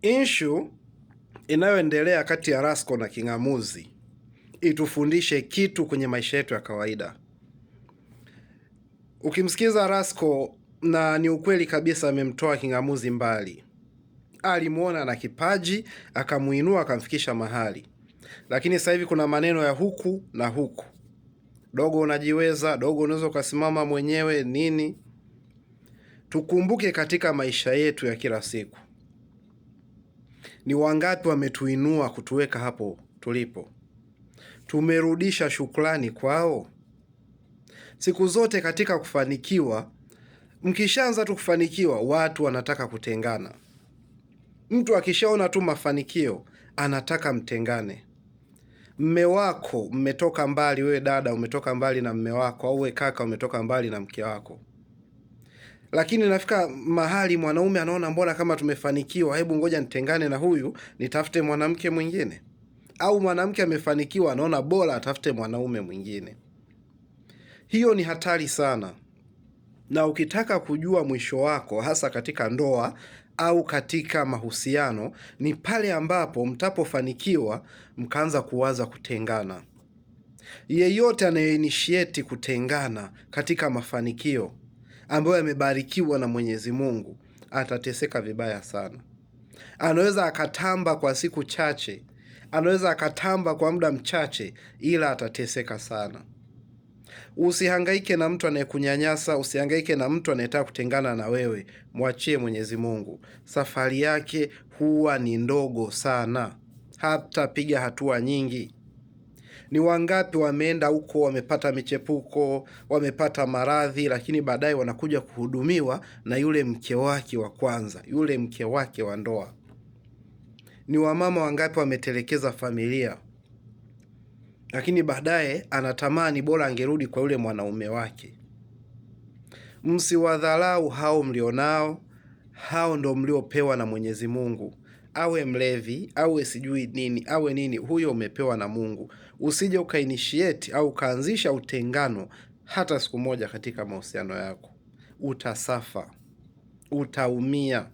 Issue inayoendelea kati ya Rasco na King'amuzi itufundishe kitu kwenye maisha yetu ya kawaida. Ukimsikiza Rasco, na ni ukweli kabisa, amemtoa King'amuzi mbali. Alimuona na kipaji, akamuinua, akamfikisha mahali. Lakini sasa hivi kuna maneno ya huku na huku. Dogo unajiweza, dogo unaweza ukasimama mwenyewe nini. Tukumbuke katika maisha yetu ya kila siku, ni wangapi wametuinua kutuweka hapo tulipo? Tumerudisha shukrani kwao? Siku zote katika kufanikiwa, mkishaanza tu kufanikiwa, watu wanataka kutengana. Mtu akishaona tu mafanikio anataka mtengane. Mme wako, mmetoka mbali, wewe dada umetoka mbali na mme wako, au wewe kaka umetoka mbali na mke wako. Lakini nafika mahali mwanaume anaona mbona kama tumefanikiwa, hebu ngoja nitengane na huyu, nitafute mwanamke mwingine. Au mwanamke amefanikiwa, anaona bora atafute mwanaume mwingine. Hiyo ni hatari sana. Na ukitaka kujua mwisho wako, hasa katika ndoa au katika mahusiano, ni pale ambapo mtapofanikiwa mkaanza kuwaza kutengana. Yeyote anayeinitiate kutengana katika mafanikio ambayo yamebarikiwa na Mwenyezi Mungu atateseka vibaya sana. Anaweza akatamba kwa siku chache, anaweza akatamba kwa muda mchache, ila atateseka sana. Usihangaike na mtu anayekunyanyasa, usihangaike na mtu anayetaka kutengana na wewe. Mwachie Mwenyezi Mungu. Safari yake huwa ni ndogo sana, hata piga hatua nyingi. Ni wangapi wameenda huko, wamepata michepuko, wamepata maradhi, lakini baadaye wanakuja kuhudumiwa na yule mke wake wa kwanza, yule mke wake wa ndoa. Ni wamama wangapi wametelekeza familia, lakini baadaye anatamani bora angerudi kwa yule mwanaume wake. Msiwadharau hao mlionao, hao ndo mliopewa na Mwenyezi Mungu. Awe mlevi, awe sijui nini, awe nini, huyo umepewa na Mungu. Usije ukainitiate au ukaanzisha utengano hata siku moja katika mahusiano yako. Utasafa, utaumia.